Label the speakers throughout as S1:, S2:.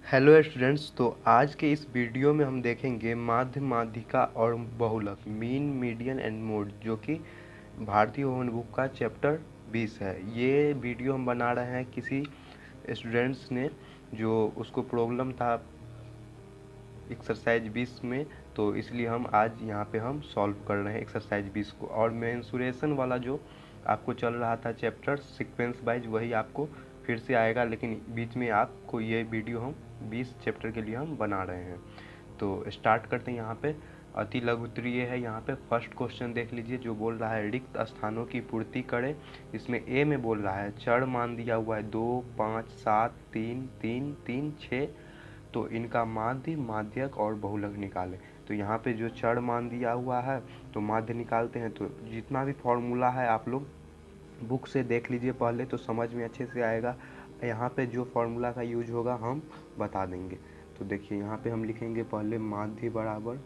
S1: Hello students. तो आज के इस वीडियो में हम देखेंगे माध्य, माध्यिका और बहुलक, मीन, मीडियन एंड मोड, जो कि भारतीय ओवन बुक का चैप्टर 20 है। ये वीडियो हम बना रहे हैं किसी स्टूडेंट्स ने, जो उसको प्रॉब्लम था एक्सरसाइज 20 में, तो इसलिए हम आज यहाँ पे हम सॉल्व कर रहे हैं एक्सरसाइज 20 को। और मेंसुरेशन वाला जो आपको चल रहा था चैप्टर सीक्वेंस वाइज, वही आपको फिर से आएगा, लेकिन बीच में आपको ये वीडियो हम 20 चैप्टर के लिए हम बना रहे हैं। तो स्टार्ट करते हैं। यहाँ पे अति लघुत्तरीय है। यहाँ पे फर्स्ट क्वेश्चन देख लीजिए, जो बोल रहा है रिक्त स्थानों की पूर्ति करें। इसमें ए में बोल रहा है चर मान दिया हुआ है 2, 5, 7, 3, 3, 3, 6। तो इनका माध्य, माध्यक और बहुलक निकालें। तो यहाँ पे जो चर मान दिया हुआ है तो माध्य निकालते हैं। तो जितना भी फॉर्मूला है आप लोग बुक से देख लीजिए पहले, तो समझ में अच्छे से आएगा। यहाँ पे जो फॉर्मूला का यूज होगा हम बता देंगे। तो देखिए यहाँ पे हम लिखेंगे पहले माध्य बराबर,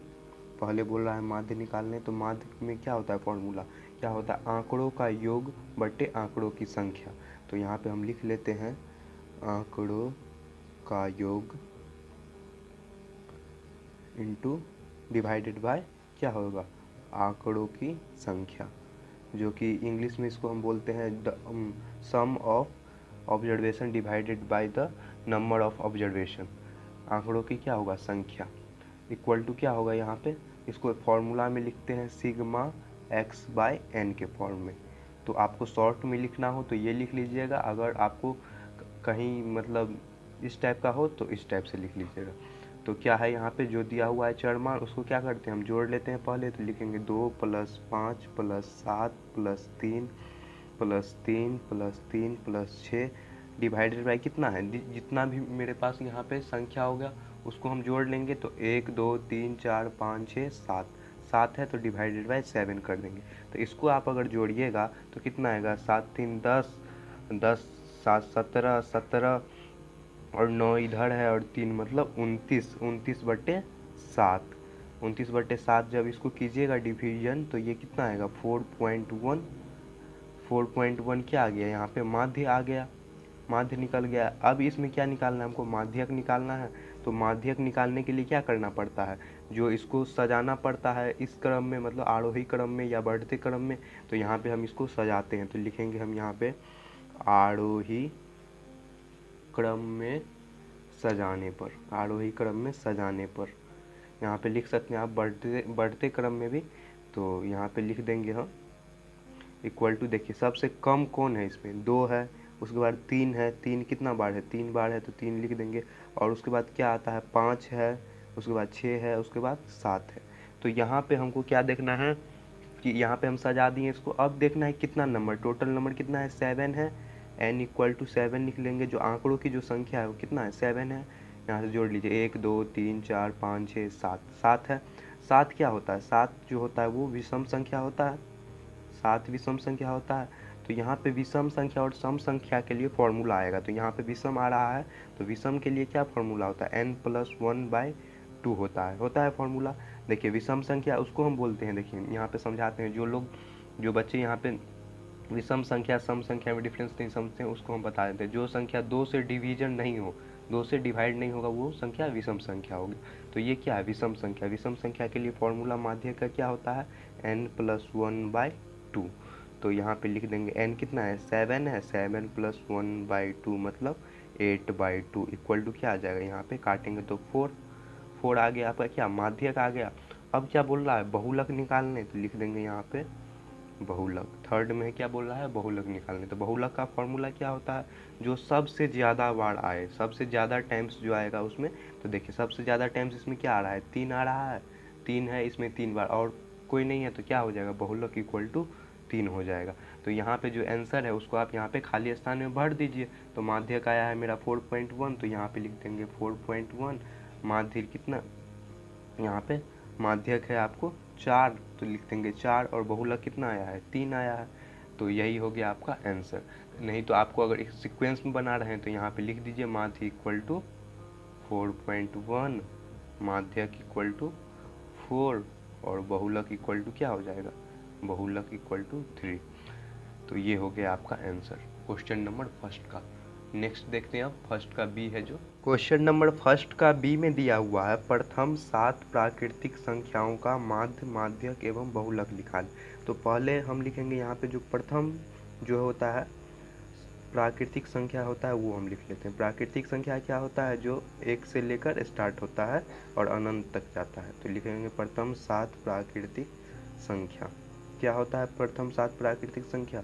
S1: पहले बोल रहा है माध्य निकालने, तो माध्य में क्या होता है फॉर्मूला, क्या होता है आंकड़ों का योग बटे आंकड़ों की संख्या। तो यहाँ पे हम लिख लेते हैं आंकड़ों का योग इंटू डिवाइडेड बाय क्या होगा आंकड़ों की संख्या, जो कि इंग्लिश में इसको हम बोलते हैं sum of observation divided by the number of observation. आंकड़ों की क्या होगा संख्या इक्वल टू क्या होगा, यहाँ पे इसको फॉर्मूला में लिखते हैं सिग्मा एक्स बाय एन के फॉर्म में। तो आपको शॉर्ट में लिखना हो तो ये लिख लीजिएगा, अगर आपको कहीं मतलब इस टाइप का हो तो इस टाइप से लिख लीजिएगा। तो क्या है यहाँ पे जो दिया हुआ है चर मान, उसको क्या करते हैं हम जोड़ लेते हैं पहले। तो लिखेंगे 2 + 5 + 7 + 3 + 3 + 3 + 6 डिवाइडेड बाई कितना है, जितना भी मेरे पास यहाँ पे संख्या हो गया उसको हम जोड़ लेंगे। तो 1, 2, 3, 4, 5, 6, 7, 7 है तो डिवाइडेड बाई 7 कर देंगे। तो इसको आप अगर जोड़िएगा तो कितना आएगा, 7 3 10, 10 7 17, 17 और 9 इधर है और 3 मतलब 29, 29/7, 29/7 जब इसको कीजिएगा डिवीजन तो ये कितना आएगा 4.1। 4.1 क्या आ गया, यहाँ पे माध्य आ गया, माध्य निकल गया। अब इसमें क्या निकालना है हमको, माध्यक निकालना है। तो माध्यक निकालने के लिए क्या करना पड़ता है, जो इसको सजाना पड़ता है इस क्रम में, मतलब आरोही क्रम में या बढ़ते क्रम में। तो यहाँ पे हम इसको सजाते हैं। तो लिखेंगे हम यहाँ पे आरोही क्रम में सजाने पर, आरोही क्रम में सजाने पर। यहाँ पे लिख सकते हैं आप बढ़ते बढ़ते क्रम में भी। तो यहाँ पे लिख देंगे हम इक्वल टू, देखिए सबसे कम कौन है इसमें 2 है, उसके बाद 3 है, 3 कितना बार है 3 बार है तो 3 लिख देंगे। और उसके बाद क्या आता है 5 है, उसके बाद 6 है, उसके बाद 7 है। तो यहाँ पे हमको क्या देखना है कि यहाँ पे हम सजा दिए इसको। अब देखना है कितना नंबर, टोटल नंबर कितना है 7 है। n = 7 लिख लेंगे। जो आंकड़ों की जो संख्या है वो कितना है 7 है। यहाँ से जोड़ लीजिए 1 2 3 4 5 6 7, 7 है। 7 क्या होता है, 7 जो होता है वो विषम संख्या होता है, 7 विषम संख्या होता है। तो यहाँ पे विषम संख्या और सम संख्या के लिए फॉर्मूला आएगा। तो यहाँ पे विषम आ रहा है तो विषम के लिए क्या फॉर्मूला होता है, n+1/2 होता है फॉर्मूला। देखिए विषम संख्या उसको हम बोलते हैं, देखिए यहाँ पे समझाते हैं, जो लोग जो बच्चे यहाँ पे विषम संख्या सम संख्या में डिफरेंस नहीं समझते हैं उसको हम बता देते हैं। जो संख्या 2 से डिवीजन नहीं हो, 2 से डिवाइड नहीं होगा, वो संख्या विषम संख्या होगी। तो ये क्या है विषम संख्या। विषम संख्या के लिए फॉर्मूला माध्य का क्या होता है n+1/2। तो यहाँ पे लिख देंगे n कितना है 7 है, 7 + 1/2 मतलब 8/2 इक्वल टू क्या आ जाएगा, यहाँ पे काटेंगे तो 4 आ गया आपका क्या माध्यक आ गया। अब क्या बोल रहा है बहुलक निकालने, तो लिख देंगे यहाँ पे बहुलक। थर्ड में क्या बोल रहा है बहुलक निकालने। तो बहुलक का फॉर्मूला क्या होता है, जो सबसे ज़्यादा बार आए, सबसे ज़्यादा टाइम्स जो आएगा उसमें। तो देखिए सबसे ज़्यादा टाइम्स इसमें क्या आ रहा है 3 आ रहा है, 3 है इसमें 3 बार और कोई नहीं है तो क्या हो जाएगा बहुलक इक्वल टू 3 हो जाएगा। तो यहाँ पे जो आंसर है उसको आप यहाँ पे खाली स्थान में भर दीजिए। तो माध्यक आया है मेरा 4.1, तो यहाँ पे लिख देंगे 4.1। माध्य कितना यहाँ पे माध्यक है आपको 4, तो लिख देंगे 4। और बहुलक कितना आया है 3 आया है। तो यही हो गया आपका आंसर। नहीं तो आपको अगर एक सीक्वेंस में बना रहे हैं तो यहाँ पे लिख दीजिए माध्य इक्वल टू 4.1, माध्यक इक्वल टू 4 और बहुलक इक्वल टू क्या हो जाएगा, बहुलक इक्वल टू 3। तो ये हो गया आपका आंसर क्वेश्चन नंबर फर्स्ट का। नेक्स्ट देखते हैं अब फर्स्ट का बी है जो क्वेश्चन नंबर फर्स्ट का बी में दिया हुआ है, प्रथम 7 प्राकृतिक संख्याओं का माध्य, माध्यक एवं बहुलक निकाल। तो पहले हम लिखेंगे यहाँ पे जो प्रथम जो होता है प्राकृतिक संख्या होता है वो हम लिख लेते हैं। प्राकृतिक संख्या क्या होता है, जो 1 से लेकर स्टार्ट होता है और अनंत तक जाता है। तो लिखेंगे प्रथम 7 प्राकृतिक संख्या। क्या होता है प्रथम 7 प्राकृतिक संख्या,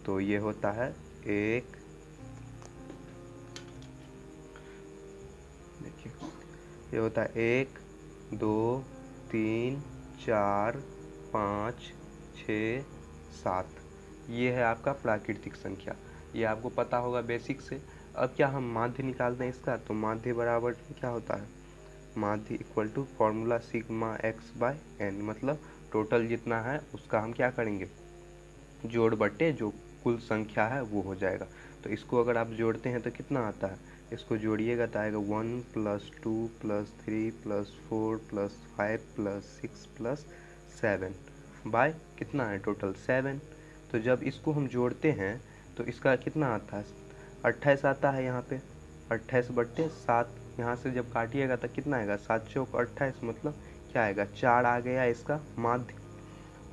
S1: तो ये होता है 1, देखिए ये होता है 1, 2, 3, 4, 5, 6, 7। ये है आपका प्राकृतिक संख्या, ये आपको पता होगा बेसिक से। अब क्या हम माध्य निकालते हैं इसका, तो माध्य बराबर क्या होता है, माध्य equal to formula sigma x by n, मतलब टोटल जितना है उसका हम क्या करेंगे, जोड़ बट्टे जो कुल संख्या है वो हो जाएगा। तो इसको अगर आप जोड़ते हैं तो कितना आता है, इसको जोड़िएगा तो आएगा 1 + 2 + 3 + 4 + 5 + 6 + 7 बाय कितना है टोटल 7। तो जब इसको हम जोड़ते हैं तो इसका कितना आता है, 28 आता है यहाँ पे, 28 बट्टे 7। यहाँ से जब काटिएगा तो कितना आएगा, 7 चौक 28, मतलब क्या आएगा 4 आ गया इसका माध्य,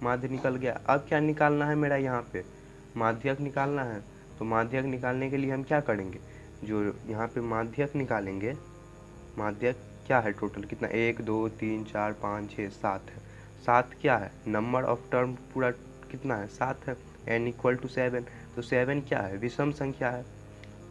S1: माध्य निकल गया। अब क्या निकालना है मेरा यहाँ पे, माध्यक निकालना है। तो माध्यक निकालने के लिए हम क्या करेंगे, जो यहाँ पे माध्यक निकालेंगे, माध्यक क्या है टोटल कितना, 1, 2, 3, 4, 5, 6, 7 है। 7 क्या है, नंबर ऑफ टर्म पूरा कितना है 7 है, n = 7। तो 7 क्या है, विषम संख्या है,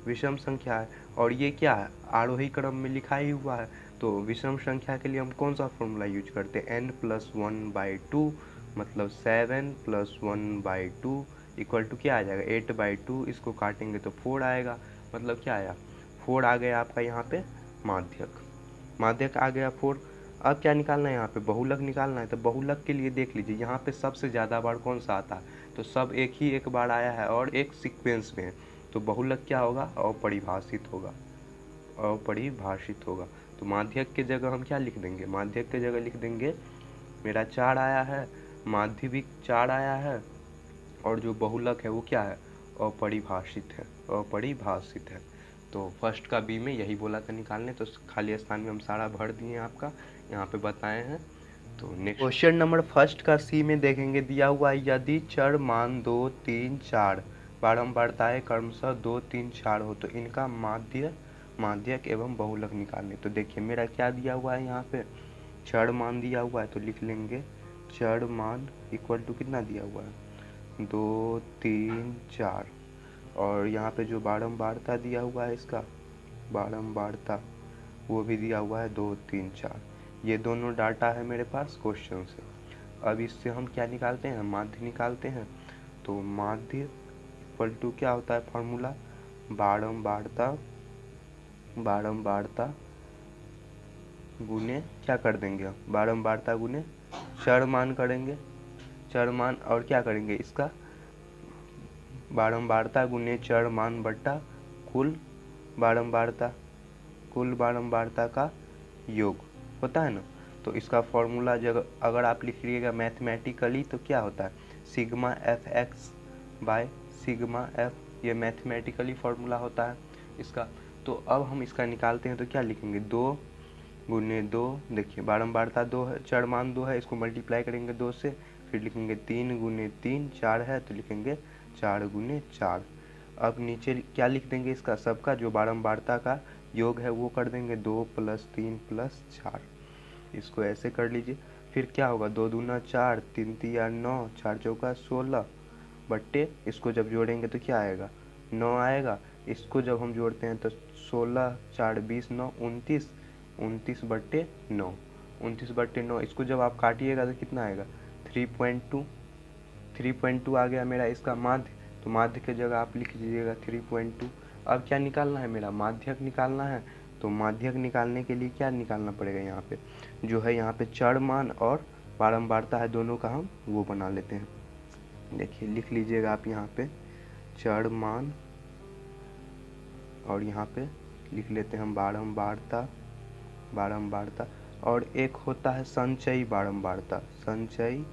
S1: विषम संख्या है। और ये क्या है, आरोही क्रम में लिखा ही हुआ है। तो विषम संख्या के लिए हम कौन सा फॉर्मूला यूज करते हैं, n + 1/2, मतलब 7 + 1/2 इक्वल टू क्या आ जाएगा 8/2। इसको काटेंगे तो 4 आएगा, मतलब क्या आया 4 आ गया आपका यहाँ पे माध्यक, माध्यक आ गया 4। अब क्या निकालना है यहाँ पे, बहुलक निकालना है। तो बहुलक के लिए देख लीजिए यहाँ पे सबसे ज़्यादा बार कौन सा आता है, तो सब एक बार आया है और एक सीक्वेंस में है। तो बहुलक क्या होगा, अपरिभाषित होगा, अपरिभाषित होगा। तो माध्यक के जगह हम क्या लिख देंगे, माध्यक के जगह लिख देंगे मेरा 4 आया है, माध्य भी 4 आया है, और जो बहुलक है वो क्या है, अपरिभाषित है, अपरिभाषित है। तो फर्स्ट का बी में यही बोला था निकालने, तो खाली स्थान में हम सारा भर दिए आपका यहाँ पे बताए हैं। तो नेक्स्ट क्वेश्चन नंबर फर्स्ट का सी में देखेंगे, दिया हुआ यदि चर मान 2, 3, 4 बारंबारताएं क्रमशः 2, 3, 4 हो तो इनका माध्य, माध्यक एवं बहुलक निकालने। तो देखिए मेरा क्या दिया हुआ है, यहाँ पे चर मान दिया हुआ है, तो लिख लेंगे चर मान इक्वल टू कितना दिया हुआ है 2, 3, 4, और यहाँ पे जो बारंबारता दिया हुआ है इसका, बारंबारता वो भी दिया हुआ है 2, 3, 4। ये दोनों डाटा है मेरे पास क्वेश्चन से। अब इससे हम क्या निकालते हैं, माध्य निकालते हैं। तो माध्य इक्वल टू क्या होता है फॉर्मूला, बारंबारता, बारंबारता गुने क्या कर देंगे, बारंबारता गुने चर मान करेंगे, चर मान, और क्या करेंगे इसका बारंबारता गुने चर मान बट्टा कुल बारंबारता, कुल बारंबारता का योग होता है ना। तो इसका फॉर्मूला जब अगर आप लिख लीजिएगा मैथमेटिकली तो क्या होता है, sigma F x by sigma F, ये मैथमेटिकली फॉर्मूला होता है इसका। तो अब हम इसका निकालते हैं तो क्या लिखेंगे 2 गुने 2, देखिए बारंबारता 2 है, चर मान 2 है, इसको मल्टीप्लाई करेंगे 2 से, फिर लिखेंगे 3 गुने 3, 4 है तो लिखेंगे 4 गुने 4। अब नीचे क्या लिख देंगे, इसका सबका जो बारंबारता का योग है वो कर देंगे 2 + 3 + 4, इसको ऐसे कर लीजिए। फिर क्या होगा 2 दूना 4, 3 तिया 9, 4 चौका 16 बट्टे, इसको जब जोड़ेंगे तो क्या आएगा 9 आएगा। इसको जब हम जोड़ते हैं तो 16 4 20 9 29, 29 बट्टे 9, 29/9। इसको जब आप काटिएगा तो कितना आएगा 3.2, 3.2 आ गया मेरा इसका माध्य। तो माध्य के जगह आप लिख दीजिएगा 3.2। अब क्या निकालना है, मेरा माध्यक निकालना है। तो माध्यक निकालने के लिए क्या निकालना पड़ेगा, यहाँ पे जो है यहाँ पे चर मान और बारंबारता है दोनों का हम वो बना लेते हैं। देखिए लिख लीजिएगा आप यहाँ पे चर मान, और यहाँ पे लिख लेते हैं हम बारंबारता, बारंबारता, और एक होता है संचयी बारंबारता, संचयी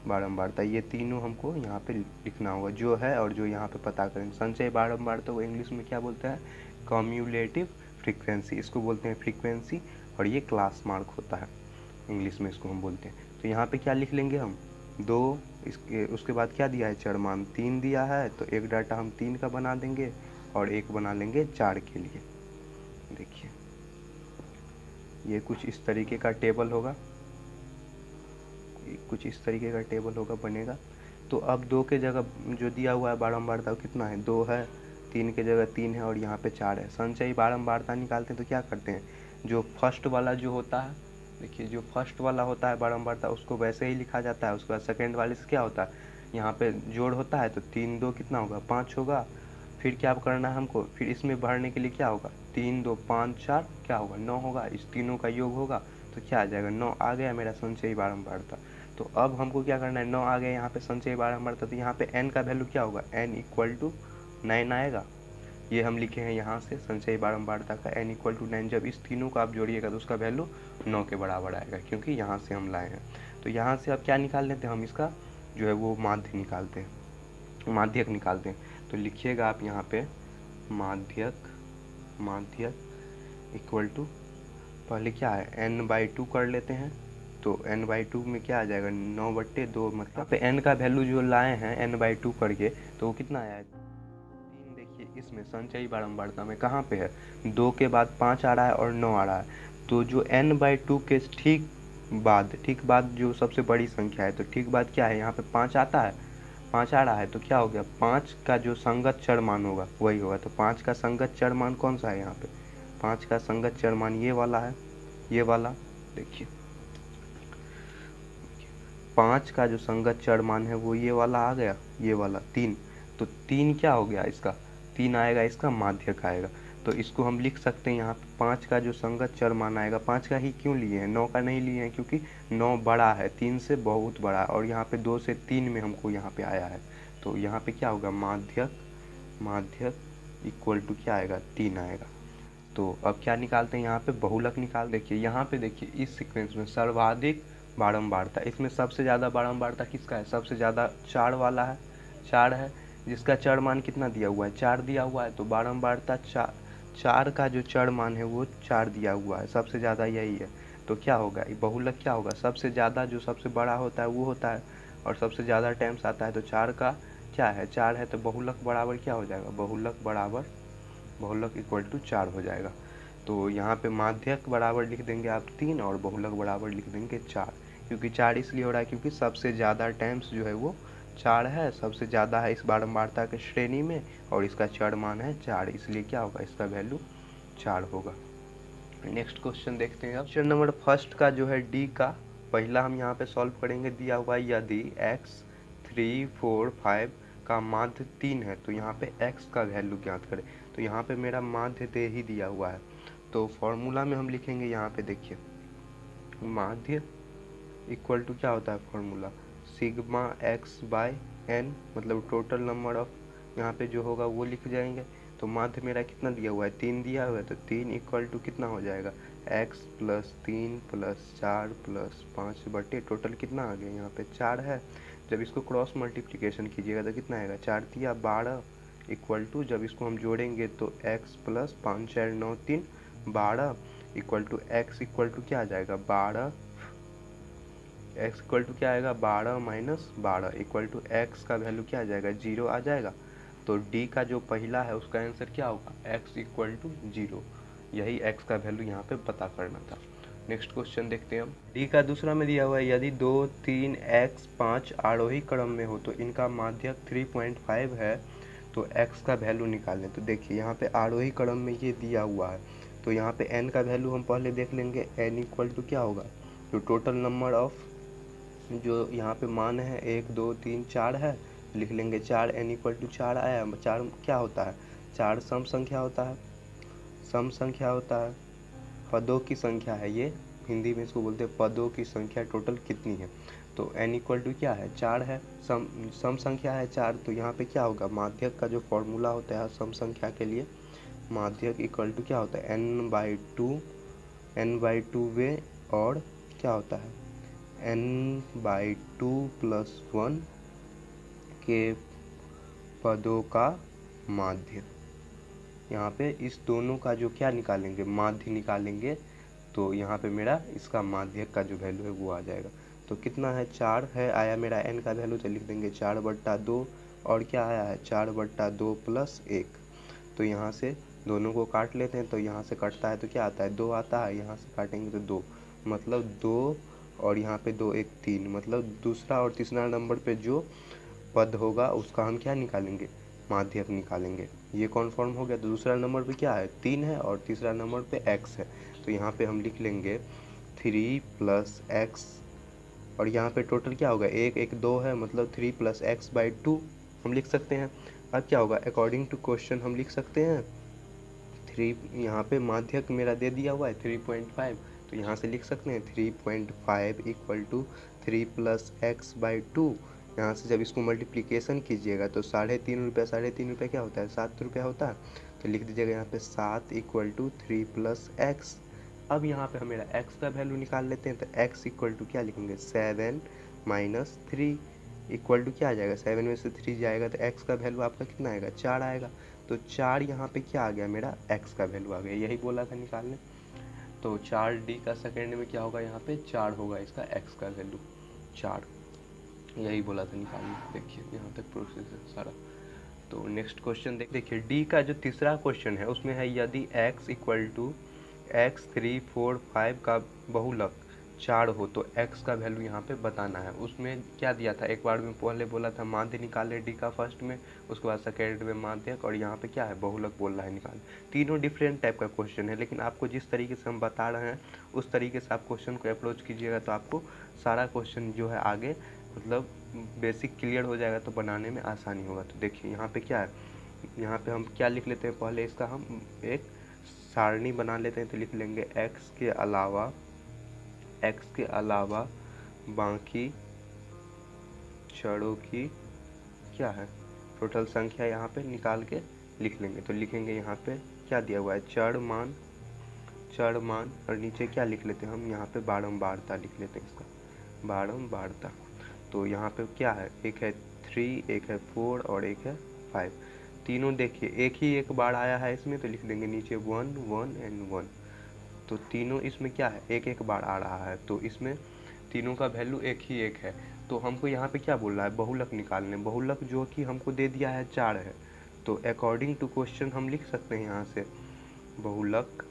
S1: बारंबारता, ये तीनों हमको यहाँ पे लिखना होगा, जो है और जो यहाँ पे पता करेंगे। संचयी बारंबारता वो इंग्लिश में क्या बोलते हैं, कम्यूलेटिव फ्रीक्वेंसी, इसको बोलते हैं फ्रीक्वेंसी, और ये क्लास मार्क होता है इंग्लिश में, इसको हम बोलते हैं। तो यहाँ पे क्या लिख लेंगे हम, 2, इसके उसके बाद क्या दिया है, चरमान 3 दिया है, तो एक डाटा हम 3 का बना देंगे और एक बना लेंगे 4 के लिए। देखिए ये कुछ इस तरीके का टेबल होगा, कुछ इस तरीके का टेबल होगा, बनेगा। तो अब 2 के जगह जो दिया हुआ है बारंबारता कितना है, 2 है, 3 के जगह 3 है और यहाँ पे 4 है। संचयी बारंबारता निकालते हैं तो क्या करते हैं, जो फर्स्ट वाला जो होता है, देखिए जो फर्स्ट वाला होता है बारंबारता उसको वैसे ही लिखा जाता है। उसके बाद सेकेंड वाले से क्या होता है, यहाँ पे जोड़ होता है, तो 3 2 कितना होगा, 5 होगा। फिर क्या करना है हमको, फिर इसमें भरने के लिए क्या होगा, 3 2 5 4 क्या होगा, 9 होगा, इस तीनों का योग होगा तो क्या आ जाएगा, 9 आ गया मेरा संचयी बारंबारता। तो अब हमको क्या करना है, 9 आ गया यहाँ पे संचयी बारंबारता, तो यहाँ पे n का वैल्यू क्या होगा, n इक्वल टू 9 आएगा। ये हम लिखे हैं यहाँ से संचयी बारंबारता का n इक्वल टू 9। जब इस तीनों को आप जोड़िएगा तो उसका वैल्यू 9 के बराबर आएगा, क्योंकि यहाँ से हम लाए हैं। तो यहाँ से अब क्या निकाल लेते हैं हम, इसका जो है वो माध्य निकालते हैं, माध्यक निकालते हैं। तो लिखिएगा आप यहाँ पे माध्यक इक्वल टू, पहले क्या है n/2 कर लेते हैं, तो n/2 में क्या आ जाएगा, 9/2, मतलब पे n का वैल्यू जो लाए हैं n/2 करके, तो वो कितना आया है 3। देखिए इसमें संचयी बारंबारता में कहाँ पे है, 2 के बाद 5 आ रहा है और 9 आ रहा है। तो जो n/2 के ठीक बाद जो सबसे बड़ी संख्या है, तो ठीक बाद क्या है, यहाँ पे 5 आता है, 5 आ रहा है, तो क्या हो गया, 5 का जो संगत चर मान होगा वही होगा। तो 5 का संगत चर मान कौन सा है, यहाँ पे 5 का संगत चर मान ये वाला है, ये वाला। देखिए 5 का जो संगत चर मान है वो ये वाला आ गया, ये वाला 3। तो 3 क्या हो गया इसका, 3 आएगा, इसका माध्यक आएगा। तो इसको हम लिख सकते हैं यहाँ पे 5 का जो संगत चर मान आएगा, 5 का ही क्यों लिए हैं, 9 का नहीं लिए हैं, क्योंकि 9 बड़ा है, 3 से बहुत बड़ा है, और यहाँ पे 2 से 3 में हमको यहाँ पे आया है। तो यहाँ पे क्या होगा, माध्यक इक्वल टू क्या आएगा, 3 आएगा। तो अब क्या निकालते हैं यहाँ पे, बहुलक निकाल। देखिए यहाँ पे देखिए इस सीक्वेंस में सर्वाधिक बारंबारता, इसमें सबसे ज़्यादा बारंबारता किसका है, सबसे ज़्यादा 4 वाला है, 4 है, जिसका चर मान कितना दिया हुआ है, 4 दिया हुआ है। तो बारंबारता 4 का जो चर मान है वो 4 दिया हुआ है, सबसे ज़्यादा यही है। तो क्या होगा, बहुलक क्या होगा, सबसे ज़्यादा जो सबसे बड़ा होता है वो होता है, और सबसे ज़्यादा टाइम्स आता है। तो 4 का क्या है, 4 है, तो बहुलक बराबर क्या हो जाएगा, बहुलक इक्वल टू 4 हो जाएगा। तो यहाँ पे माध्यक बराबर लिख देंगे आप 3 और बहुलक बराबर लिख देंगे 4। क्योंकि 4 इसलिए हो रहा है क्योंकि सबसे ज़्यादा टाइम्स जो है वो 4 है, सबसे ज़्यादा है इस बारंबारता के श्रेणी में, और इसका चर मान है 4, इसलिए क्या होगा, इसका वैल्यू 4 होगा। नेक्स्ट क्वेश्चन देखते हैं। क्वेश्चन नंबर फर्स्ट का जो है डी का पहला हम यहाँ पे सॉल्व करेंगे। दिया हुआ यदि x 3 4 5 का माध्य 3 है तो यहाँ पे x का वैल्यू ज्ञात करें। तो यहाँ पे मेरा माध्य दे ही दिया हुआ है, तो फॉर्मूला में हम लिखेंगे यहाँ पे, देखिए माध्य इक्वल टू क्या होता है formula, sigma x by n, मतलब टोटल नंबर ऑफ यहाँ पे जो होगा वो लिख जाएंगे। तो माध्य मेरा कितना दिया हुआ है, 3 दिया हुआ है, तो 3 इक्वल टू कितना हो जाएगा, x + 3 + 4 + 5 बटे टोटल कितना आ गया, यहाँ पे 4 है। जब इसको क्रॉस मल्टीप्लिकेशन कीजिएगा तो कितना आएगा, 4 तिया 12 इक्वल टू, जब इसको हम जोड़ेंगे तो x + 5 4 9 3 12 equal to x equal to क्या आ जाएगा 12, x इक्वल टू क्या आएगा 12 - 12 इक्वल टू x का वैल्यू क्या आ जाएगा 0 आ जाएगा। तो d का जो पहला है उसका आंसर क्या होगा, x इक्वल टू 0, यही x का वैल्यू यहाँ पे पता करना था। नेक्स्ट क्वेश्चन देखते हैं हम। d का दूसरा में दिया हुआ है यदि 2 3 x 5 आरोही क्रम में हो तो इनका माध्यक 3.5 है, तो x का वैल्यू निकालें। तो देखिए यहाँ पे आरोही क्रम में ये दिया हुआ है, तो यहाँ पे n का वैल्यू हम पहले देख लेंगे, n इक्वल टू क्या होगा, जो टोटल नंबर ऑफ जो यहाँ पे मान है 1 2 3 4 है, लिख लेंगे 4, n इक्वल टू 4 आया। 4 क्या होता है, 4 सम संख्या होता है, सम संख्या होता है, पदों की संख्या है, ये हिंदी में इसको बोलते हैं पदों की संख्या टोटल कितनी है। तो n इक्वल टू क्या है 4 है, सम संख्या है 4। तो यहाँ पे क्या होगा, माध्यक का जो फॉर्मूला होता है सम संख्या के लिए, माध्यक इक्वल टू क्या होता है n/2 वे, और क्या होता है n/2 + 1 के पदों का माध्य। यहाँ पे इस दोनों का जो क्या निकालेंगे, माध्य निकालेंगे। तो यहाँ पे मेरा इसका माध्य का जो वैल्यू है वो आ जाएगा। तो कितना है, 4 है आया मेरा n का वैल्यू, तो लिख देंगे 4/2 और क्या आया है 4/2 + 1। तो यहाँ से दोनों को काट लेते हैं, तो यहाँ से कटता है तो क्या आता है 2 आता है, यहाँ से काटेंगे तो 2, मतलब 2 और यहाँ पे 2 1 3, मतलब दूसरा और तीसरा नंबर पे जो पद होगा उसका हम क्या निकालेंगे, माध्यक निकालेंगे। ये कॉन्फर्म हो गया। तो दूसरा नंबर पे क्या है 3 है और तीसरा नंबर पे x है। तो यहाँ पे हम लिख लेंगे 3 + x और यहाँ पे टोटल क्या होगा 1 1 2 है, मतलब 3 + x/2 हम लिख सकते हैं। अब क्या होगा, अकॉर्डिंग टू क्वेश्चन हम लिख सकते हैं 3, यहाँ पे माध्यक मेरा दे दिया हुआ है 3.5, तो यहाँ से लिख सकते हैं 3.5 = 3 + x/2। यहाँ से जब इसको मल्टीप्लिकेशन कीजिएगा तो 3.5 रुपये, 3.5 रुपये क्या होता है 7 रुपया होता है। तो लिख दीजिएगा यहाँ पे 7 = 3 + x। अब यहाँ पे हम मेरा x का वैल्यू निकाल लेते हैं। तो x = क्या लिखेंगे 7 - 3 इक्वल टू क्या आ जाएगा, 7 में से 3 जाएगा तो x का वैल्यू आपका कितना आएगा 4 आएगा। तो 4 यहाँ पे क्या आ गया मेरा x का वैल्यू आ गया, यही बोला था निकालने। तो 4D का सेकेंड में क्या होगा, यहाँ पे 4 होगा इसका x का वैल्यू 4, यही बोला था निकालने। देखिए यहाँ तक प्रोसेस है सारा। तो नेक्स्ट क्वेश्चन देखिए डी का जो तीसरा क्वेश्चन है उसमें है यदि x = x 3 4 5 का बहुलक 4 हो तो x का वैल्यू यहाँ पे बताना है। उसमें क्या दिया था, एक बार में पहले बोला था माध्य निकाले डी का फर्स्ट में, उसके बाद सेकेंड में माध्यक, और यहाँ पे क्या है बहुलक बोल रहा है निकाल। तीनों डिफरेंट टाइप का क्वेश्चन है, लेकिन आपको जिस तरीके से हम बता रहे हैं उस तरीके से आप क्वेश्चन को अप्रोच कीजिएगा तो आपको सारा क्वेश्चन जो है आगे मतलब बेसिक क्लियर हो जाएगा, तो बनाने में आसानी होगा। तो देखिए यहाँ पे क्या है, यहाँ पे हम क्या लिख लेते हैं, पहले इसका हम एक सारणी बना लेते हैं। तो लिख लेंगे x के अलावा बाकी चरों की क्या है टोटल संख्या यहाँ पे निकाल के लिख लेंगे। तो लिखेंगे यहाँ पे क्या दिया हुआ है चर मान और नीचे क्या लिख लेते हैं हम यहाँ पे बारंबारता लिख लेते हैं, इसका बारंबारता। तो यहाँ पे क्या है, एक है 3, एक है 4 और एक है 5। तीनों देखिए एक बार आया है इसमें, तो लिख देंगे नीचे 1 1 एंड 1। तो तीनों इसमें क्या है एक बार आ रहा है, तो इसमें तीनों का वैल्यू एक है। तो हमको यहाँ पे क्या बोल रहा है बहुलक निकालने, बहुलक जो कि हमको दे दिया है 4 है। तो अकॉर्डिंग टू क्वेश्चन हम लिख सकते हैं यहाँ से बहुलक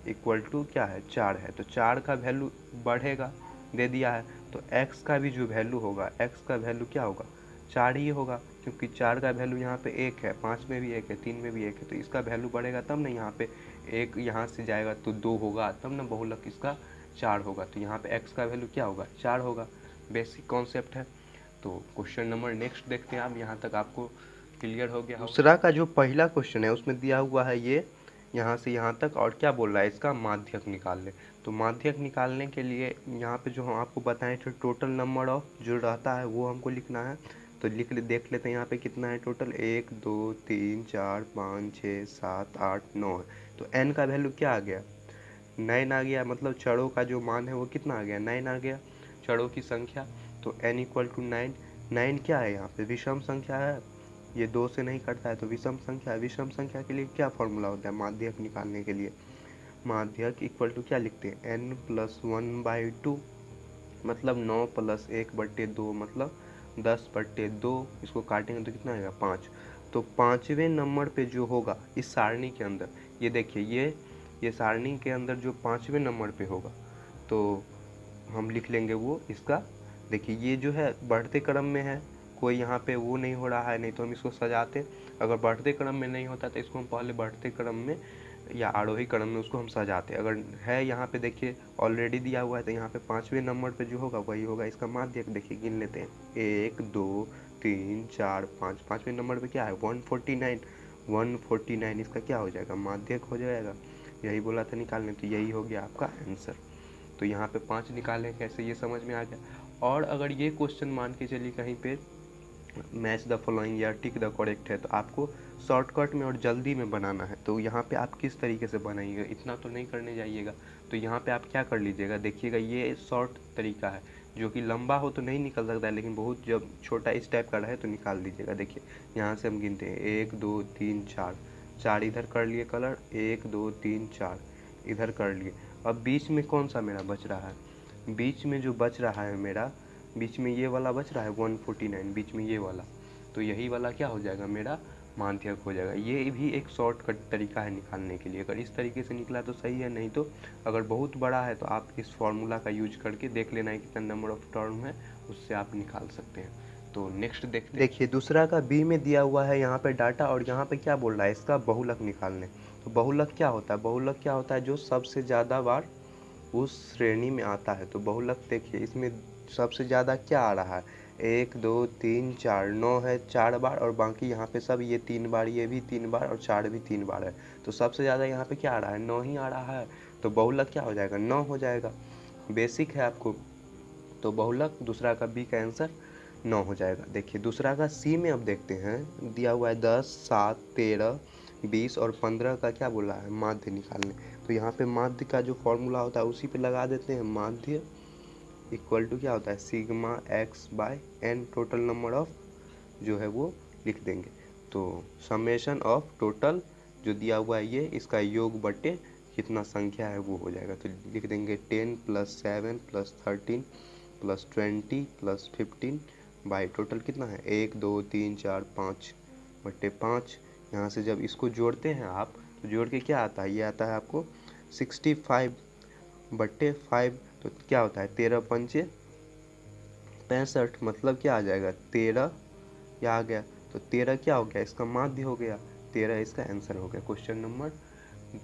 S1: = क्या है 4 है। तो 4 का वैल्यू बढ़ेगा, दे दिया है, तो x का भी जो वैल्यू होगा x का वैल्यू क्या होगा 4 ही होगा, क्योंकि 4 का वैल्यू यहाँ पे 1 है, 5 में भी 1 है, 3 में भी 1 है। तो इसका वैल्यू बढ़ेगा तब ना, यहाँ पे 1 यहाँ से जाएगा तो 2 होगा, तब ना बहुलक इसका 4 होगा। तो यहाँ पे x का वैल्यू क्या होगा 4 होगा। बेसिक कॉन्सेप्ट है। तो क्वेश्चन नंबर नेक्स्ट देखते हैं आप, यहाँ तक आपको क्लियर हो गया। दूसरा का जो पहला क्वेश्चन है उसमें दिया हुआ है ये यहाँ से यहाँ तक, और क्या बोल रहा है इसका माध्यक निकाल ले। तो माध्यक निकालने के लिए यहाँ पे जो हम आपको बताएं थे टोटल नंबर ऑफ जो रहता है वो हमको लिखना है। तो देख लेते हैं यहाँ पे कितना है टोटल 1 2 3 4 5 6 7 8 9 है। तो n का वैल्यू क्या आ गया 9 आ गया, मतलब चरों का जो मान है वो कितना आ गया 9 आ गया, चरों की संख्या। तो n = 9। 9 क्या है यहाँ पे विषम संख्या है, ये 2 से नहीं कटता है तो विषम संख्या है। विषम संख्या के लिए क्या फॉर्मूला होता है माध्यक निकालने के लिए, माध्यक = क्या लिखते हैं n + 1/2, मतलब 9 + 1/2, मतलब 10/2। इसको काटेंगे तो कितना आएगा 5। तो 5वें नंबर पे जो होगा इस सारणी के अंदर, ये देखिए ये सारणी के अंदर जो 5वें नंबर पे होगा तो हम लिख लेंगे वो इसका। देखिए ये जो है बढ़ते क्रम में है, कोई यहाँ पे वो नहीं हो रहा है, नहीं तो हम इसको सजाते। अगर बढ़ते क्रम में नहीं होता तो इसको हम पहले बढ़ते क्रम में या आरोही क्रम में उसको हम सजाते। अगर है यहाँ पे देखिए ऑलरेडी दिया हुआ है, तो यहाँ पे 5वें नंबर पे जो होगा वही होगा इसका माध्यक। देखिए गिन लेते हैं 1 2 3 4 5। 5वें नंबर पे क्या है 149, 149 इसका क्या हो जाएगा माध्यक हो जाएगा, यही बोला था निकालने। तो यही हो गया आपका आंसर। तो यहाँ पे 5 निकालें कैसे, ये समझ में आ गया। और अगर ये क्वेश्चन मान के चलिए कहीं पे मैच द फॉलोइंग या टिक द करेक्ट है, तो आपको शॉर्टकट में और जल्दी में बनाना है। तो यहाँ पे आप किस तरीके से बनाइएगा, इतना तो नहीं करने जाइएगा। तो यहाँ पे आप क्या कर लीजिएगा, देखिएगा ये शॉर्ट तरीका है, जो कि लंबा हो तो नहीं निकल सकता है, लेकिन बहुत जब छोटा इस टाइप का रहे तो निकाल दीजिएगा। देखिए यहाँ से हम गिनते हैं 1 2 3 4, 4 इधर कर लिए कलर, 1 2 3 4 इधर कर लिए। अब बीच में कौन सा मेरा बच रहा है, बीच में जो बच रहा है मेरा, बीच में ये वाला बच रहा है 149, बीच में ये वाला, तो यही वाला क्या हो जाएगा मेरा माध्यक हो जाएगा। ये भी एक शॉर्टकट तरीका है निकालने के लिए। अगर इस तरीके से निकला तो सही है, नहीं तो अगर बहुत बड़ा है तो आप इस फॉर्मूला का यूज करके देख लेना है कितना नंबर ऑफ टर्म है, उससे आप निकाल सकते हैं। तो नेक्स्ट देखते हैं। देखिए दूसरा का बी में दिया हुआ है यहाँ पे डाटा, और यहाँ पे क्या बोल रहा है, इसका बहुलक निकालने। तो बहुलक क्या होता है, बहुलक क्या होता है, जो सबसे ज़्यादा बार उस श्रेणी में आता है। तो बहुलक देखिए इसमें सबसे ज़्यादा क्या आ रहा है, 1 2 3 4, 9 है 4 बार, और बाकी यहाँ पे सब ये 3 बार, ये भी 3 बार और 4 भी 3 बार है। तो सबसे ज़्यादा यहाँ पे क्या आ रहा है, 9 ही आ रहा है। तो बहुलक क्या हो जाएगा, 9 हो जाएगा। बेसिक है आपको। तो बहुलक दूसरा का बी का आंसर 9 हो जाएगा। देखिए दूसरा का सी में अब देखते हैं, दिया हुआ है 10 7 13 20 और 15 का क्या बोला है, माध्य निकालने। तो यहाँ पे माध्य का जो फॉर्मूला होता है उसी पे लगा देते हैं। माध्य इक्वल टू क्या होता है, sigma x by n, total number of जो है वो लिख देंगे। तो समेशन ऑफ टोटल जो दिया हुआ है ये, इसका योग बटे कितना संख्या है वो हो जाएगा। तो लिख देंगे 10 + 7 + 13 + 20 + 15 बाई टोटल कितना है 1 2 3 4 5 बटे 5। यहाँ से जब इसको जोड़ते हैं आप, तो जोड़ के क्या आता है, ये आता है आपको 65 बटे 5। तो क्या होता है 13 पंचे 65, मतलब क्या आ जाएगा 13, क्या आ गया, तो 13 क्या हो गया, इसका माध्य हो गया, 13 इसका आंसर हो गया। क्वेश्चन नंबर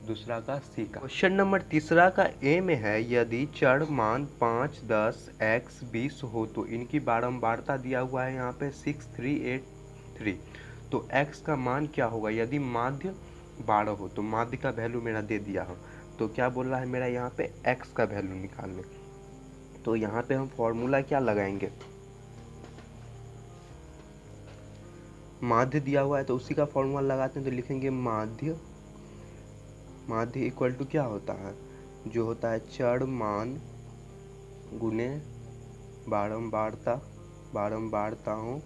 S1: दूसरा का सी का। क्वेश्चन नंबर तीसरा का ए में है, यदि चर मान 5 10 x 20 हो तो इनकी बारंबारता दिया हुआ है यहाँ पे 6383। तो x का मान क्या होगा, यदि माध्य 12 हो, तो माध्य का वैल्यू मेरा दे दिया हो, तो क्या बोल रहा है मेरा यहाँ पे x का वैल्यू निकालने। तो यहाँ पे हम फॉर्मूला क्या लगाएंगे, माध्य दिया हुआ है तो उसी का फॉर्मूला लगाते हैं। तो लिखेंगे माध्य, माध्य इक्वल टू क्या होता है, जो होता है चर मान गुने बारंबारता, बारंबारताओं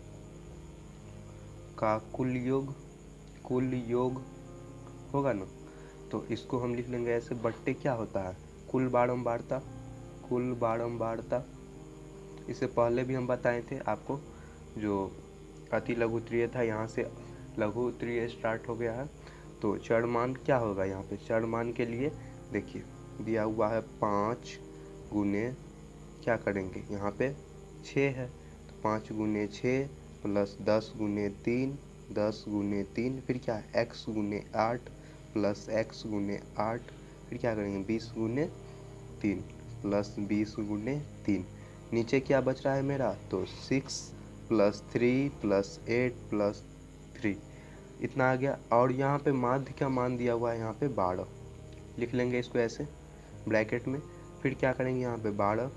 S1: का कुल योग, कुल योग होगा ना। तो इसको हम लिख लेंगे ऐसे, बट्टे क्या होता है कुल बारंबारता, कुल बारंबारता। इससे पहले भी हम बताए थे आपको, जो अति लघु त्रिय था यहाँ से लघु त्रिय स्टार्ट हो गया है। तो चर मान क्या होगा, यहाँ पे चर मान के लिए देखिए दिया हुआ है 5 गुने क्या करेंगे, यहाँ पे 6 है, तो 5 गुने 6 प्लस 10 गुने 3, 10 गुने 3, फिर क्या है x गुने 8 प्लस x गुने 8, फिर क्या करेंगे 20 गुने 3 प्लस 20 गुने 3। नीचे क्या बच रहा है मेरा, तो 6 + 3 + 8 + 3 इतना आ गया। और यहाँ पे माध्य का मान दिया हुआ है यहाँ पे 12, लिख लेंगे इसको ऐसे ब्रैकेट में। फिर क्या करेंगे यहाँ पे 12,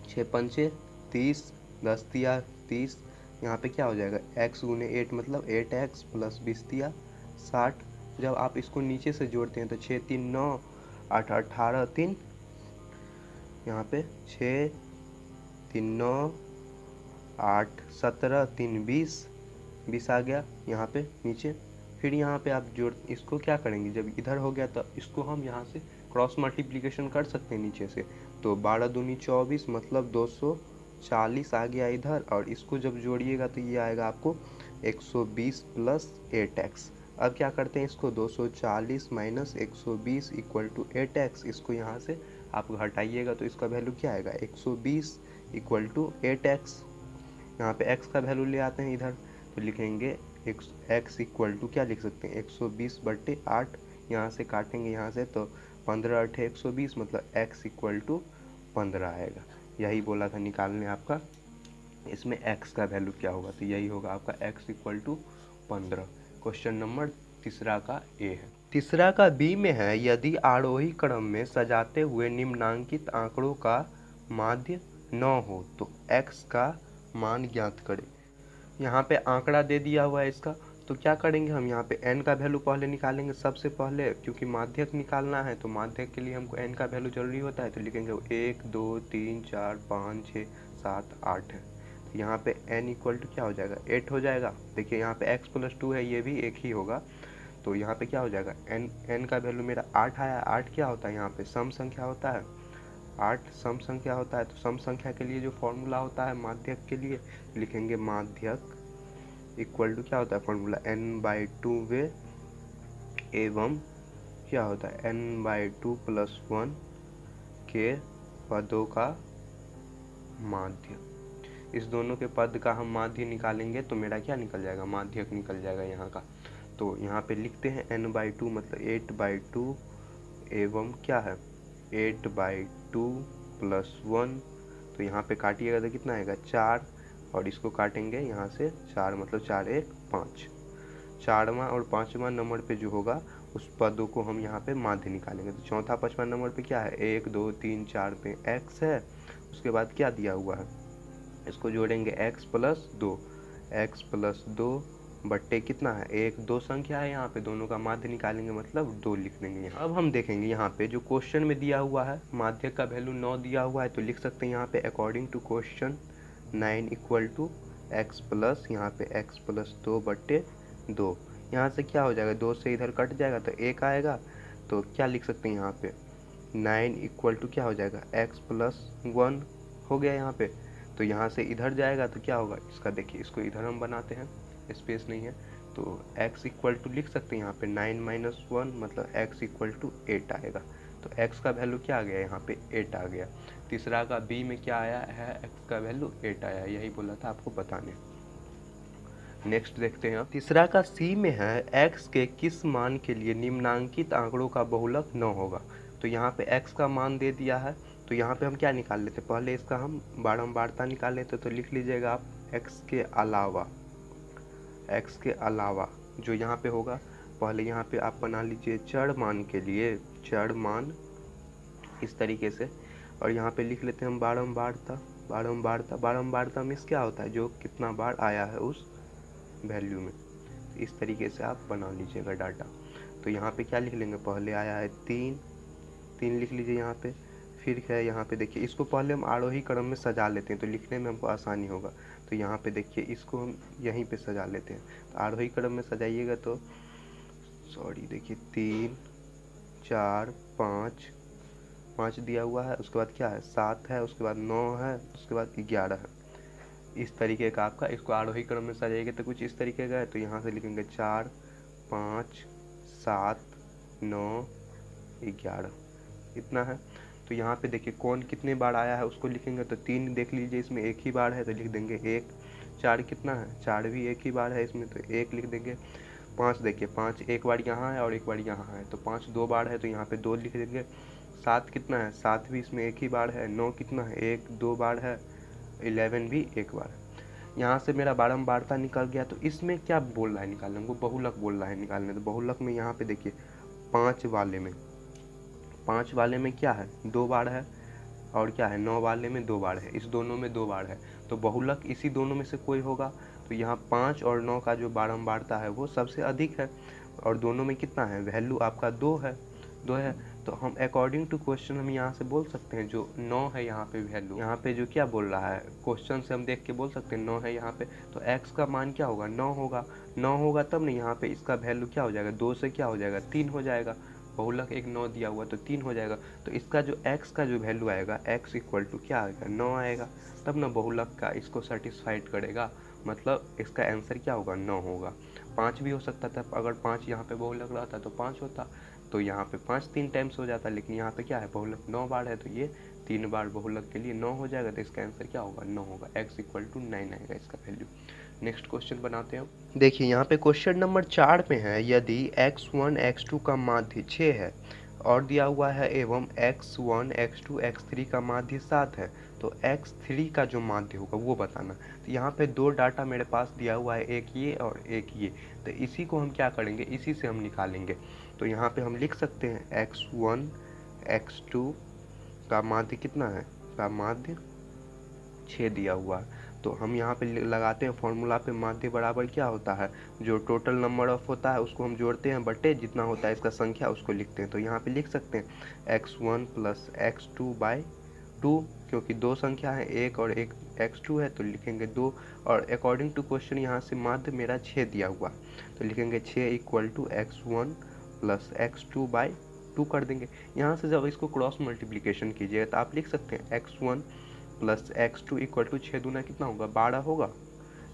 S1: 6 पंचे 30, 10 तिया 30, यहाँ पे क्या हो जाएगा x गुने 8 मतलब 8x प्लस 20 तिया 60। जब आप इसको नीचे से जोड़ते हैं तो 6 3 9, 8 18 3, यहाँ पे 6 3 9 8 17 3 20, 20 आ गया यहाँ पे नीचे। फिर यहाँ पे आप जोड़, इसको क्या करेंगे, जब इधर हो गया तो इसको हम यहाँ से क्रॉस मल्टीप्लिकेशन कर सकते हैं नीचे से। तो 12 दूनी 24 मतलब 240 आ गया इधर, और इसको जब जोड़िएगा तो ये आएगा आपको 120 + 8x। अब क्या करते हैं इसको, 240 - 120 = 8x, इसको यहाँ से आप हटाइएगा तो इसका वैल्यू क्या आएगा 120 = 8x। यहाँ पे x का वैल्यू ले आते हैं इधर, तो लिखेंगे x इक्वल टू क्या लिख सकते हैं 120/8, यहाँ से काटेंगे यहाँ से तो 15 8 120 मतलब x इक्वल टू 15 आएगा। यही बोला था निकालने आपका, इसमें x का वैल्यू क्या होगा, तो यही होगा आपका x equal to 15। Question number तीसरा का ए है। तीसरा का बी में है, यदि आरोही क्रम में सजाते हुए निम्नांकित आंकड़ों का माध्य 9 हो तो x का मान ज्ञात करें। यहाँ पे आंकड़ा दे दिया हुआ है इसका, तो क्या करेंगे हम यहाँ पे n का वैल्यू पहले निकालेंगे सबसे पहले, क्योंकि माध्यक निकालना है तो माध्यक के लिए हमको n का वैल्यू जरूरी होता है। तो लिखेंगे 1 2 3 4 5 6 7 8 है। तो यहाँ पे n इक्वल टू क्या हो जाएगा 8 हो जाएगा। देखिए यहाँ पे x प्लस 2 है, ये भी एक ही होगा। तो यहाँ पे क्या हो जाएगा n का वैल्यू मेरा 8 आया। 8 क्या होता है यहाँ पे सम संख्या होता है, 8 सम संख्या होता है। तो सम संख्या के लिए जो फॉर्मूला होता है माध्यक के लिए, लिखेंगे माध्यक इक्वल टू क्या होता है फॉर्मूला n/2 वे एवं क्या होता है n/2 + 1 के पदों का माध्य। इस दोनों के पद का हम माध्य निकालेंगे तो मेरा क्या निकल जाएगा, माध्यक निकल जाएगा यहाँ का। तो यहाँ पे लिखते हैं n/2 मतलब 8/2 एवं क्या है 8/2 + 1। तो यहाँ पे काटिएगा तो कितना आएगा 4, और इसको काटेंगे यहाँ से 4 मतलब 4 1 5। 4वां और 5वां नंबर पे जो होगा उस पदों को हम यहाँ पे माध्य निकालेंगे। तो चौथा 5वां नंबर पे क्या है 1 2 3 4 पे x है। उसके बाद क्या दिया हुआ है, इसको जोड़ेंगे x + 2 बट्टे कितना है 1 2 संख्या है यहाँ पे, दोनों का माध्य निकालेंगे मतलब 2 लिख देंगे यहाँ। अब हम देखेंगे यहाँ पे जो क्वेश्चन में दिया हुआ है माध्य का वैल्यू 9 दिया हुआ है। तो लिख सकते हैं यहाँ पे according to question 9 equal to x plus यहाँ पे x + 2 बट्टे 2। यहाँ से क्या हो जाएगा 2 से इधर कट जाएगा तो 1 आएगा। तो क्या लिख सकते हैं यहाँ पे 9 इक्वल टू क्या हो जाएगा x + 1 हो गया यहाँ पे। तो यहाँ से इधर जाएगा तो क्या होगा इसका, देखिए इसको इधर हम बनाते हैं, स्पेस नहीं है। तो x इक्वल टू लिख सकते हैं यहाँ पे 9 - 1 मतलब x इक्वल टू 8 आएगा। तो x का वैल्यू क्या आ गया यहाँ पे 8 आ गया। तीसरा का b में क्या आया है x का वैल्यू 8 आया, यही बोला था आपको बताने। नेक्स्ट देखते हैं, तीसरा का c में है x के किस मान के लिए निम्नांकित आंकड़ों का बहुलक 9 होगा। तो यहाँ पे x का मान दे दिया है। तो यहाँ पे हम क्या निकाल लेते, पहले इसका हम बारंबारता निकाल लेते। तो लिख लीजिएगा आप x के अलावा जो यहाँ पे होगा, पहले यहाँ पे आप बना लीजिए चर मान के लिए चर मान इस तरीके से, और यहाँ पे लिख लेते हैं हम बारंबारता में क्या होता है जो कितना बार आया है उस वैल्यू में। इस तरीके से आप बना लीजिएगा डाटा। तो यहाँ पे क्या लिख लेंगे, पहले आया है 3 लिख लीजिए यहाँ पे। फिर है यहाँ पे देखिए इसको पहले हम आरोही क्रम में सजा लेते हैं तो लिखने में हमको आसानी होगा। तो यहाँ पे देखिए इसको हम यहीं पे सजा लेते हैं। तो आरोही क्रम में सजाइएगा तो देखिए 3 4 5 दिया हुआ है। उसके बाद क्या है 7 है, उसके बाद 9 है, उसके बाद 11 है। इस तरीके का आपका इसको आरोही क्रम में सजाइएगा तो कुछ इस तरीके का है। तो यहाँ से लिखेंगे 4 5 7 9 11 इतना है। तो यहाँ पे देखिए कौन कितने बार आया है उसको लिखेंगे। तो 3 देख लीजिए इसमें एक ही बार है तो लिख देंगे 1। 4 कितना है 4 भी एक ही बार है इसमें तो 1 लिख देंगे। 5 देखिए 5 एक बार यहाँ है और एक बार यहाँ है तो 5 2 बार है तो यहाँ पे 2 लिख देंगे। 7 कितना है 7 भी इसमें एक ही बार है। 9 कितना है 1 2 बार है। 11 भी एक बार है। यहाँ से मेरा बारंबारता निकल गया। तो इसमें क्या बोल रहा है निकालने को, बहुलक बोल रहा है निकालने। तो बहुलक में यहाँ पे देखिए 5 वाले में क्या है 2 बार है, और क्या है 9 वाले में 2 बार है, इस दोनों में 2 बार है। तो बहुलक इसी दोनों में से कोई होगा। तो यहाँ 5 और 9 का जो बारंबारता है वो सबसे अधिक है, और दोनों में कितना है वैल्यू आपका 2 है। तो हम अकॉर्डिंग टू क्वेश्चन हम यहाँ से बोल सकते हैं जो 9 है यहाँ पे वैल्यू, यहाँ पे जो क्या बोल रहा है क्वेश्चन से हम देख के बोल सकते हैं 9 है यहाँ पे। तो x का मान क्या होगा 9 होगा तब नहीं यहाँ पे इसका वैल्यू क्या हो जाएगा 2 से क्या हो जाएगा 3 हो जाएगा। बहुलक एक 9 दिया हुआ तो 3 हो जाएगा। तो इसका जो x का जो वैल्यू आएगा x इक्वल टू क्या आएगा 9 आएगा। तब ना बहुलक का इसको सेटिस्फाइड करेगा, मतलब इसका आंसर क्या होगा 9 होगा। 5 भी हो सकता था, अगर 5 यहाँ पे बहुलक रहता तो 5 होता, तो यहाँ पे 5 3 टाइम्स हो जाता। लेकिन यहाँ पे क्या है बहुलक 9 बार है तो ये 3 बार बहुलक के लिए 9 हो जाएगा। तो इसका आंसर क्या होगा 9 होगा। x इक्वल टू 9 आएगा इसका वैल्यू। नेक्स्ट क्वेश्चन बनाते हैं। देखिए यहाँ पे क्वेश्चन नंबर 4 में है यदि x1 x2 का माध्य 6 है और दिया हुआ है एवं x1 x2 x3 का माध्य 7 है तो x3 का जो माध्य होगा वो बताना। तो यहाँ पे 2 डाटा मेरे पास दिया हुआ है, एक ये और एक ये। तो इसी को हम क्या करेंगे, इसी से हम निकालेंगे। तो यहाँ पे हम लिख सकते हैं x1 x2 का माध्य कितना है, का माध्य 6 दिया हुआ है। तो हम यहाँ पे लगाते हैं फॉर्मूला पे माध्य बराबर क्या होता है, जो टोटल नंबर ऑफ होता है उसको हम जोड़ते हैं बटे जितना होता है इसका संख्या उसको लिखते हैं। तो यहाँ पे लिख सकते हैं x1 + x2/2, क्योंकि 2 संख्या है एक और एक x2 है तो लिखेंगे 2, और अकॉर्डिंग टू क्वेश्चन यहाँ से माध्य मेरा 6 दिया हुआ तो लिखेंगे 6 equal to x1 plus x2 by 2 कर देंगे। यहाँ से जब इसको क्रॉस मल्टीप्लिकेशन कीजिएगा तो आप लिख सकते हैं x1 plus x2 equal to 6 दूना कितना होगा 12 होगा।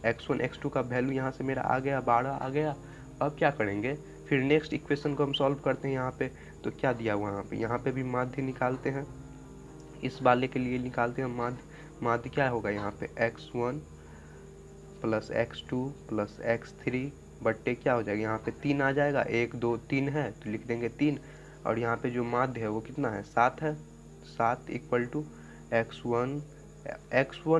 S1: x1 x2 का वैल्यू यहाँ से मेरा आ गया 12 आ गया। अब क्या करेंगे, फिर नेक्स्ट इक्वेशन को हम सॉल्व करते हैं। यहाँ पे तो क्या दिया हुआ यहाँ पे भी माध्य निकालते हैं, इस वाले के लिए निकालते हैं माध्य क्या होगा यहाँ पे x1 plus x2 plus x3 बट्टे क्या हो जाएगा यहाँ पे 3 आ जाएगा, 1 2 3 है तो लिख देंगे 3, और यहाँ पे जो माध्य है वो कितना है 7 है। 7 इक्वल टू x1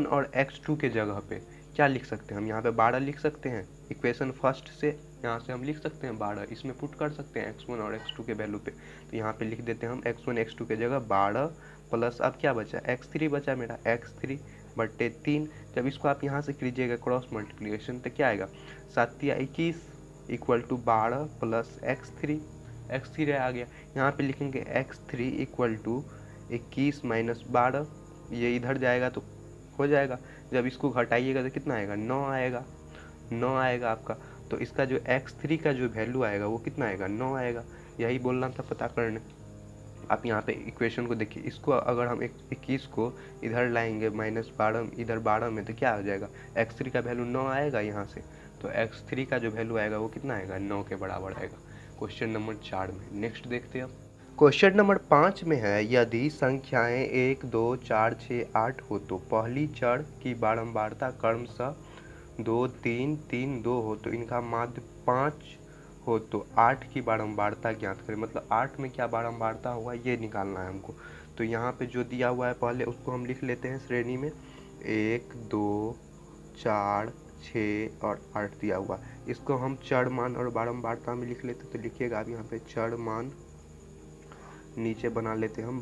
S1: और x2 के जगह पे क्या लिख सकते हैं हम यहाँ पे 12 लिख सकते हैं। इक्वेशन फर्स्ट से यहाँ से हम लिख सकते हैं 12, इसमें पुट कर सकते हैं x1 और x2 के वैल्यू पे, तो यहाँ पे लिख देते हैं हम x1 x2 के जगह 12 प्लस अब क्या बचा x3 बचा मेरा x3 बट्टे 3। जब इसको आप यहाँ से कीजिएगा क्रॉस मल्टीप्लिकेशन तो क्या आएगा 7 या 21 इक्वल टू 12 प्लस x3 आ गया। यहाँ पे लिखेंगे x3 इक्वल टू 21 माइनस 12, ये इधर जाएगा तो हो जाएगा, जब इसको घटाइएगा तो कितना आएगा 9 आएगा आपका। तो इसका जो x3 का जो वैल्यू आएगा वो कितना आएगा 9 आएगा। यही बोलना था पता करने। आप यहाँ पे इक्वेशन को देखिए, इसको अगर हम 21 को इधर लाएंगे माइनस 12 इधर 12 में तो क्या हो जाएगा x3 का वैल्यू 9 आएगा यहाँ से, तो x3 का जो वैल्यू आएगा वो कितना आएगा 9 के बराबर आएगा क्वेश्चन नंबर 4 में। नेक्स्ट देखते हैं अब क्वेश्चन नंबर 5 में है, यदि संख्याएं 1 2 4 6 8 हो तो पहली चर की बारंबारता क्रमशः 2 3 3 2 हो तो इनका माध्य 5 हो तो 8 की बारंबारता ज्ञात करें। मतलब 8 में क्या बारंबारता होगा ये निकालना है हमको। तो यहाँ पे जो दिया हुआ है पहले उसको हम लिख लेते हैं श्रेणी में, 1 2 4 6 और 8 दिया हुआ, इसको हम चर मान और बारंबारता में लिख लेते। तो लिखिएगा आप यहाँ पे चर मान, नीचे बना लेते हैं हम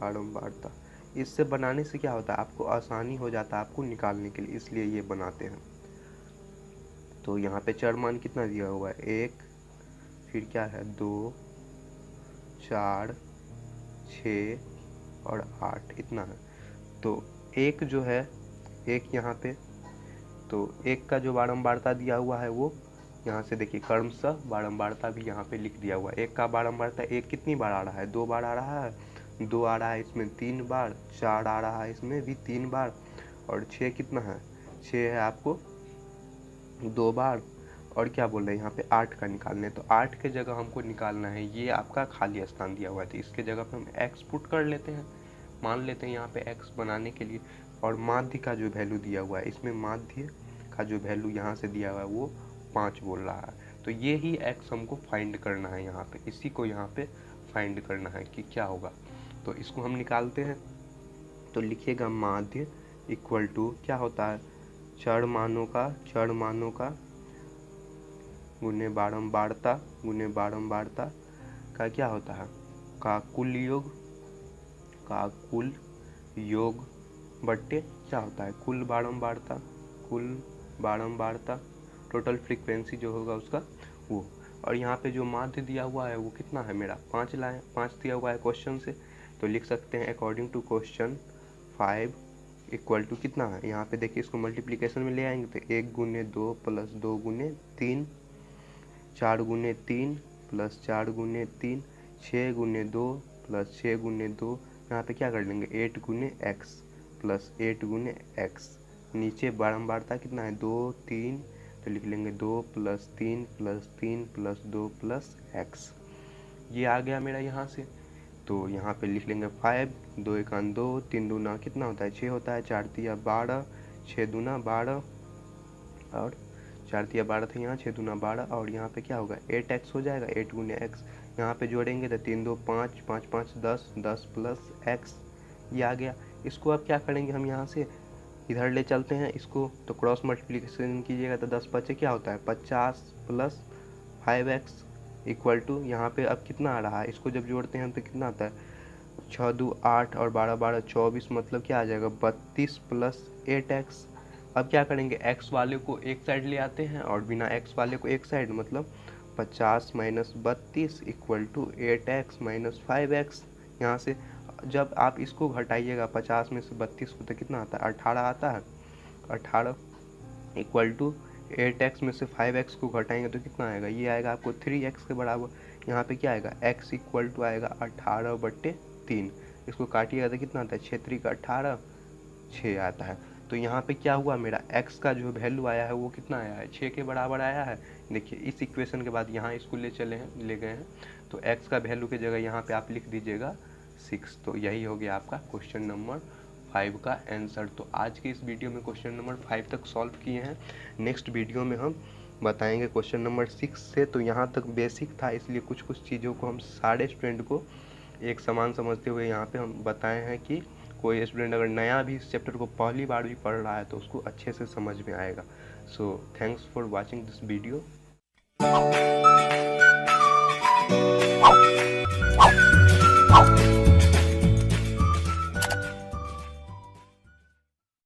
S1: बारंबारता। इससे बनाने से क्या होता है आपको आसानी हो जाता है आपको निकालने के लिए, इसलिए ये बनाते हैं। तो यहाँ पे चर मान कितना दिया हुआ है 1, फिर क्या है 2 4 6 और 8 इतना है। तो एक जो है एक यहाँ पे, तो एक का जो बारंबारता दिया हुआ है वो यहाँ से देखिए क्रमशः बारंबारता भी यहाँ पे लिख दिया हुआ है। एक का बारंबारता एक कितनी बार आ रहा है 2 बार आ रहा है, 2 आ रहा है इसमें 3 बार, 4 आ रहा है इसमें भी 3 बार, और 6 कितना है 6 है आपको 2 बार, और क्या बोल रहे हैं यहाँ पे 8 का निकालने। तो 8 के जगह हमको निकालना है, ये आपका खाली स्थान दिया हुआ है तो इसके जगह पे हम x पुट कर लेते हैं, मान लेते हैं यहाँ पे x बनाने के लिए। और माध्य का जो वैल्यू दिया हुआ है इसमें माध्य का जो वैल्यू यहाँ से दिया हुआ है वो 5 बोल रहा है। तो ये ही x हमको फाइंड करना है यहाँ पे, इसी को यहाँ पे फाइंड करना है कि क्या होगा। तो इसको हम निकालते हैं। तो लिखिएगा माध्य इक्वल टू क्या होता है चर मानों का गुने बारंबारता का क्या होता है का कुल योग बट्टे क्या होता है कुल बारंबारता टोटल फ्रीक्वेंसी जो होगा उसका वो। और यहाँ पे जो माध्य दिया हुआ है वो कितना है मेरा 5 दिया हुआ है क्वेश्चन से। तो लिख सकते हैं according to question 5 equal to कितना है, यहाँ पे देखिए इसको मल्टीप्लिकेशन में ले आएंगे तो 1 गुने 2 प्लस 2 गुने 3, 4 गुने 3 प्लस 4 गुने 3, 6 गुने 2 प्लस 6 गुने 2, यहाँ पे क्या कर लेंगे 8 गुने x प्लस 8 गुने x। नीचे बारंबारता कितना है 2 3, तो लिख लेंगे 2 plus 3 plus 3 plus 2 plus x। ये आ गया मेरा यहाँ से। तो यहाँ पे लिख लेंगे 5, 2 1 2, 3 दूना कितना होता है 6 होता है, 4 तिया 12, 6 दूना 12 और 4 तिया 12 था यहाँ, 6 दूना 12 और यहाँ पे क्या होगा 8x हो जाएगा, 8 गुने x। यहाँ पे जोड़ेंगे तो 3 2 5, 5 5 10, 10 प्लस x ये आ गया। इसको अब क्या करेंगे हम यहाँ से इधर ले चलते हैं इसको, तो क्रॉस मल्टीप्लिकेशन कीजिएगा तो 10 बच्चे क्या होता है 50 प्लस 5x इक्वल टू यहाँ पे अब कितना आ रहा है, इसको जब जोड़ते हैं तो कितना आता है 6 2 8 और 12 12 24, मतलब क्या आ जाएगा 32 प्लस 8x। अब क्या करेंगे x वाले को एक साइड ले आते हैं और बिना x वाले को एक साइड, मतलब 50 minus 32 equal to 8x minus 5x। यहाँ से जब आप इसको घटाइएगा 50 में से 32 को तो कितना आता है, 18 आता है। 18 इक्वल टू 8x में से 5x को घटाएंगे तो कितना आएगा, ये आएगा आपको 3x के बराबर। यहाँ पे क्या आएगा, x इक्वल टू आएगा 18/3। इसको काटिएगा तो कितना आता है, 6 3 का 18, 6 आता है। तो यहाँ पे क्या हुआ, मेरा x का जो वैल्यू आया है वो कितना आया है, 6 के बराबर आया है। देखिए इस इक्वेशन के बाद यहाँ इसको ले गए हैं, तो x का वैल्यू की जगह यहाँ पे आप लिख दीजिएगा 6। तो यही हो गया आपका क्वेश्चन नंबर 5 का आंसर। तो आज के इस वीडियो में क्वेश्चन नंबर 5 तक सॉल्व किए हैं। नेक्स्ट वीडियो में हम बताएंगे क्वेश्चन नंबर 6 से। तो यहाँ तक बेसिक था, इसलिए कुछ कुछ चीज़ों को हम सारे स्टूडेंट को एक समान समझते हुए यहाँ पे हम बताए हैं कि कोई स्टूडेंट अगर नया भी इस चैप्टर को पहली बार भी पढ़ रहा है तो उसको अच्छे से समझ में आएगा। So thanks for watching this video.